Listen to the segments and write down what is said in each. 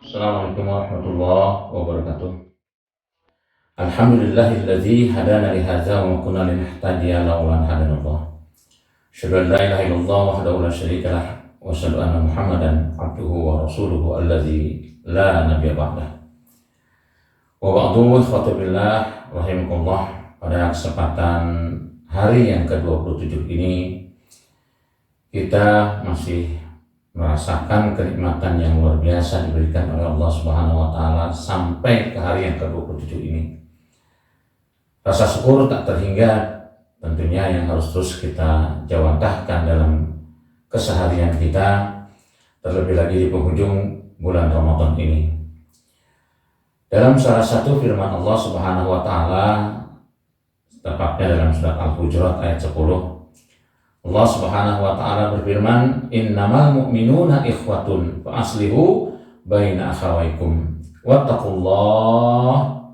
Assalamualaikum warahmatullahi wabarakatuh. Alhamdulillahilladzi hadana li hadza wa ma kunna linahtadiya laula an hadanallah. Asyhadu an la ilaha illallah wahdahu la syarika lah wa asyhadu anna Muhammadan abduhu wa rasuluhu alladzi la nabiyya ba'dah. Wa ba'du ikhwati billah rahimakumullah. Pada kesempatan hari yang ke-27 ini kita masih merasakan kenikmatan yang luar biasa diberikan oleh Allah Subhanahu wa taala sampai ke hari yang ke-27 ini. Rasa syukur tak terhingga tentunya yang harus terus kita jawantahkan dalam keseharian kita, terlebih lagi di penghujung bulan Ramadan ini. Dalam salah satu firman Allah Subhanahu wa taala, tepatnya dalam surat Al-Hujurat ayat 10, Allah Subhanahu wa taala berfirman, "Innamal mu'minuna ikhwatun fa aslihu baina akhawaykum wattaqullah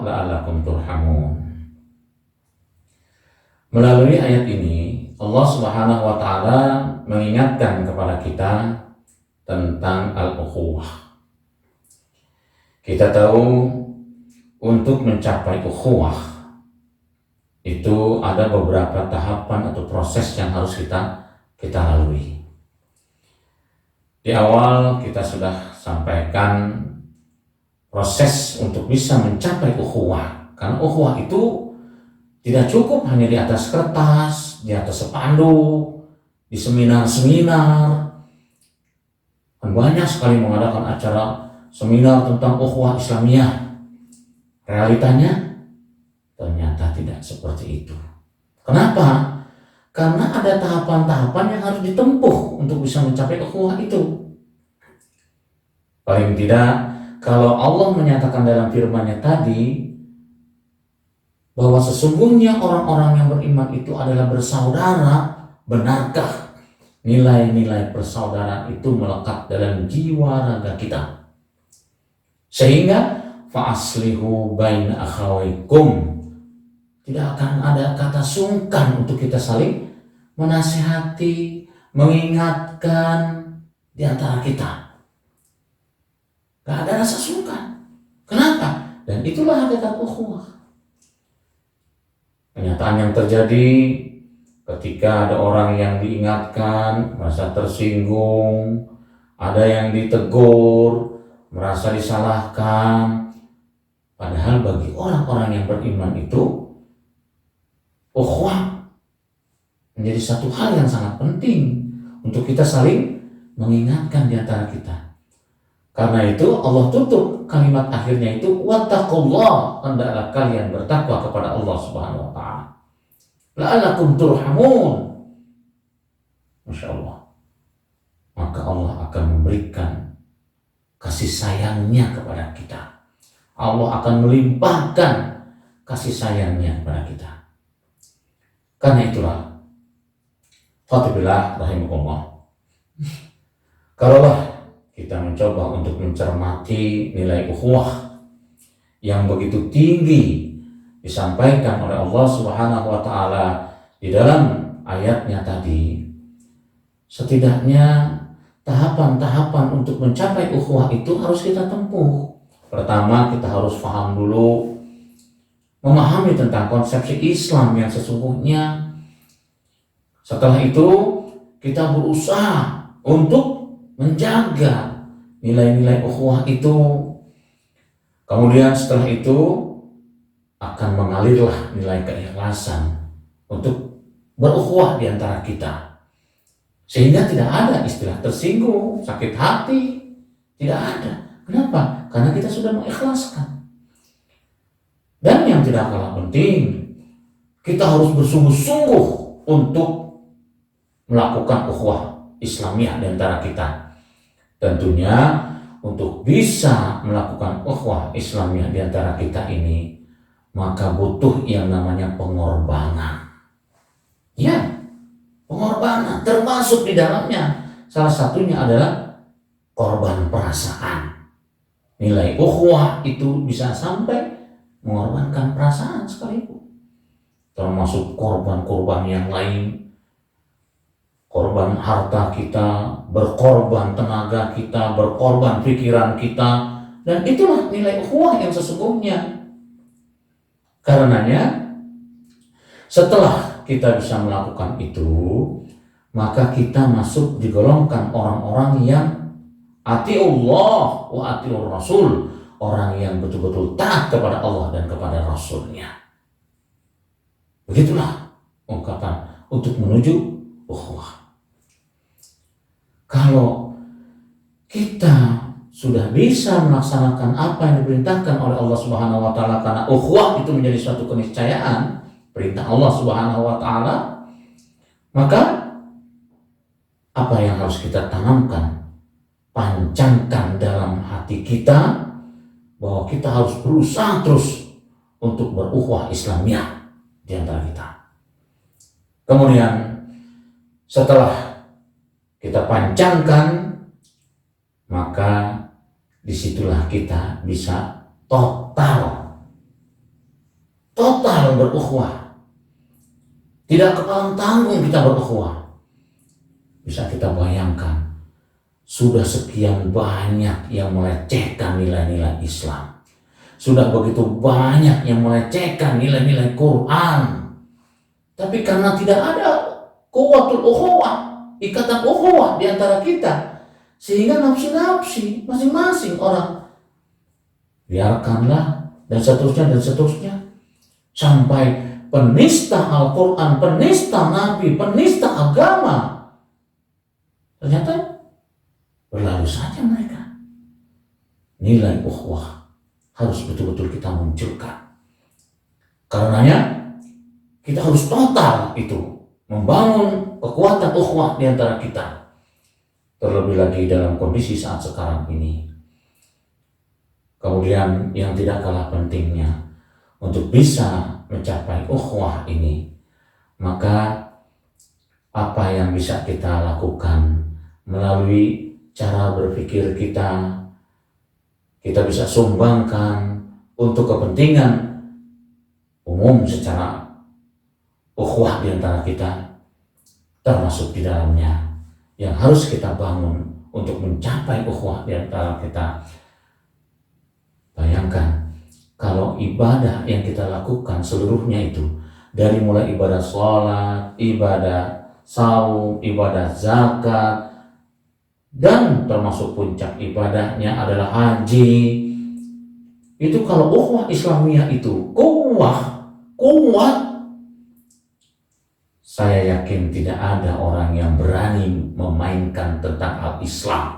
la'allakum turhamun." Melalui ayat ini Allah Subhanahu wa taala mengingatkan kepada kita tentang al-ukhuwah. Kita tahu untuk mencapai ukhuwah itu ada beberapa tahapan atau proses yang harus kita lalui. Di awal kita sudah sampaikan proses untuk bisa mencapai ukhuwah. Karena ukhuwah itu tidak cukup hanya di atas kertas, di atas spanduk, di seminar-seminar. Dan banyak sekali mengadakan acara seminar tentang ukhuwah Islamiyah. Realitanya ternyata tidak seperti itu. Kenapa? Karena ada tahapan-tahapan yang harus ditempuh untuk bisa mencapai ukhuwah itu. Paling tidak, kalau Allah menyatakan dalam firman-Nya tadi bahwa sesungguhnya orang-orang yang beriman itu adalah bersaudara, benarkah nilai-nilai persaudaraan itu melekat dalam jiwa raga kita? Sehingga fa'aslihu baina akhawaykum, tidak akan ada kata sungkan untuk kita saling menasihati, mengingatkan di antara kita. Gak ada rasa sungkan. Kenapa? Dan itulah hakikat ukhuwah. Kenyataan yang terjadi ketika ada orang yang diingatkan merasa tersinggung, ada yang ditegur merasa disalahkan. Padahal bagi orang-orang yang beriman itu ukhuwah menjadi satu hal yang sangat penting untuk kita saling mengingatkan di antara kita. Karena itu Allah tutup kalimat akhirnya itu wattaqullah, hendaklah kalian bertakwa kepada Allah Subhanahu wa taala. La'allakum turhamun. Masya Allah. Maka Allah akan memberikan kasih sayangnya kepada kita. Allah akan melimpahkan kasih sayangnya kepada kita. Karena itulah, khatibillah rahimakumullah, kalaulah kita mencoba untuk mencermati nilai ukhuwah yang begitu tinggi disampaikan oleh Allah Subhanahu wa taala di dalam ayatnya tadi, setidaknya tahapan-tahapan untuk mencapai ukhuwah itu harus kita tempuh. Pertama, kita harus paham dulu, memahami tentang konsepsi Islam yang sesungguhnya. Setelah itu kita berusaha untuk menjaga nilai-nilai ukhuwah itu. Kemudian setelah itu akan mengalirlah nilai keikhlasan untuk berukhuwah di antara kita. Sehingga tidak ada istilah tersinggung, sakit hati, tidak ada. Kenapa? Karena kita sudah mengikhlaskan. Dan yang tidak kalah penting, kita harus bersungguh-sungguh untuk melakukan ukhuwah Islamiyah di antara kita. Tentunya untuk bisa melakukan ukhuwah Islamiyah di antara kita ini, maka butuh yang namanya pengorbanan. Ya, pengorbanan termasuk di dalamnya. Salah satunya adalah korban perasaan. Nilai ukhuwah itu bisa sampai mengorbankan perasaan sekalipun, termasuk korban-korban yang lain, berkorban harta kita, berkorban tenaga kita, berkorban pikiran kita, dan itulah nilai ukhuwah yang sesungguhnya. Karenanya, setelah kita bisa melakukan itu, maka kita masuk digolongkan orang-orang yang atiullah wa atiur rasul, orang yang betul-betul taat kepada Allah dan kepada Rasulnya. Begitulah ungkapan untuk menuju ukhuwah. Kalau kita sudah bisa melaksanakan apa yang diperintahkan oleh Allah Subhanahu wa taala, karena ukhuwah itu menjadi suatu keniscayaan, perintah Allah Subhanahu wa taala, maka apa yang harus kita tanamkan, pancangkan dalam hati kita bahwa kita harus berusaha terus untuk berukhuwah Islamiyah di antara kita. Kemudian setelah kita pancangkan, maka disitulah kita bisa total berukhuwah. Tidak kepalang tanggung kita berukhuwah. Bisa kita bayangkan, sudah sekian banyak yang melecehkan nilai-nilai Islam. Sudah begitu banyak yang melecehkan nilai-nilai Quran. Tapi karena tidak ada quwwatul ukhuwah, ikatan ukhuwah di antara kita, sehingga nafsi-nafsi masing-masing orang biarkanlah, dan seterusnya, sampai penista Al-Quran, penista Nabi, penista agama, ternyata berlalu saja mereka. Nilai ukhuwah harus betul-betul kita munculkan. Karenanya kita harus total itu membangun kekuatan ukhuwah di antara kita. Terlebih lagi dalam kondisi saat sekarang ini. Kemudian yang tidak kalah pentingnya, untuk bisa mencapai ukhuwah ini, maka apa yang bisa kita lakukan melalui cara berpikir kita bisa sumbangkan untuk kepentingan umum secara ukhuwah di antara kita, termasuk di dalamnya yang harus kita bangun untuk mencapai ukhuwah di antara kita. Bayangkan kalau ibadah yang kita lakukan seluruhnya itu, dari mulai ibadah sholat, ibadah saum, ibadah zakat, dan termasuk puncak ibadahnya adalah haji, itu kalau ukhuwah Islamiyah itu kuat, saya yakin tidak ada orang yang berani memainkan tentang al-Islam.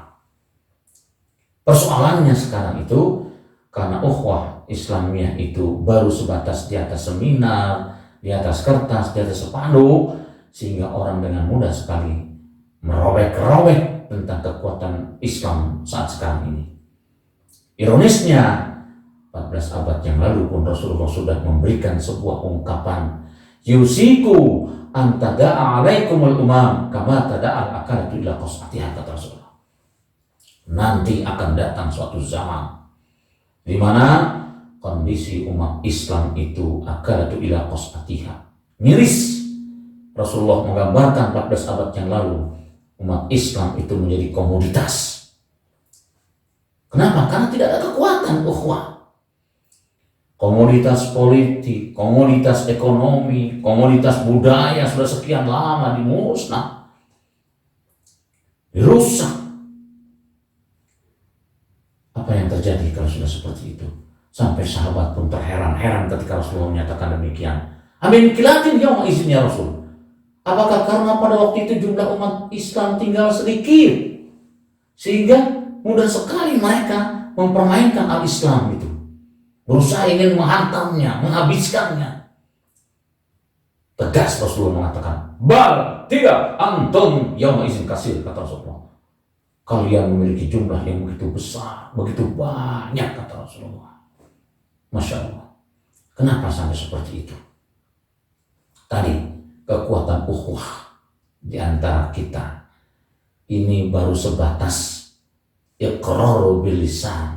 Persoalannya sekarang itu, karena ukhuwah Islamiyah itu baru sebatas di atas seminar, di atas kertas, di atas spanduk, sehingga orang dengan mudah sekali merobek-robek tentang kekuatan Islam saat sekarang ini. Ironisnya, 14 abad yang lalu pun Rasulullah sudah memberikan sebuah ungkapan, yusiku antada'a alaikumul umam kama tada'al akalatu ila qas'atiha, kata Rasulullah. Nanti akan datang suatu zaman di mana kondisi umat Islam itu akalatu ila qas'atiha, miris. Rasulullah menggambarkan 14 abad yang lalu umat Islam itu menjadi komoditas. Kenapa? Karena tidak ada kekuatan ukhuwah. Komoditas politik, komoditas ekonomi, komoditas budaya sudah sekian lama dimusnah, dirusak. Apa yang terjadi kalau sudah seperti itu? Sampai sahabat pun terheran-heran ketika Rasulullah menyatakan demikian. Amin kilatin yauma izin ya Rasul. Apakah karena pada waktu itu jumlah umat Islam tinggal sedikit, sehingga mudah sekali mereka mempermainkan al-Islam itu, berusaha ingin menghantamnya, menghabiskannya? Tegas Rasulullah mengatakan, bal, tidak, antum yauma izin kasir, kata Rasulullah. Kalian memiliki jumlah yang begitu besar, begitu banyak, kata Rasulullah. Masya Allah. Kenapa sampai seperti itu? Tadi, kekuatan ukhuwah di antara kita ini baru sebatas iqraru bil lisan,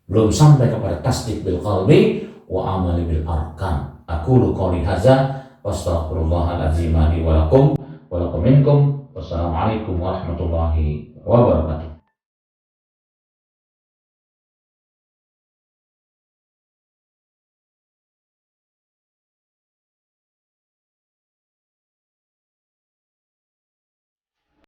belum sampai kepada tasdik bil qalbi wa amali bil arkan. Aqulu qouli hadza wa astaghfirullahal azim li wa lakum wa lakum minkum. Wassalamualaikum warahmatullahi wabarakatuh.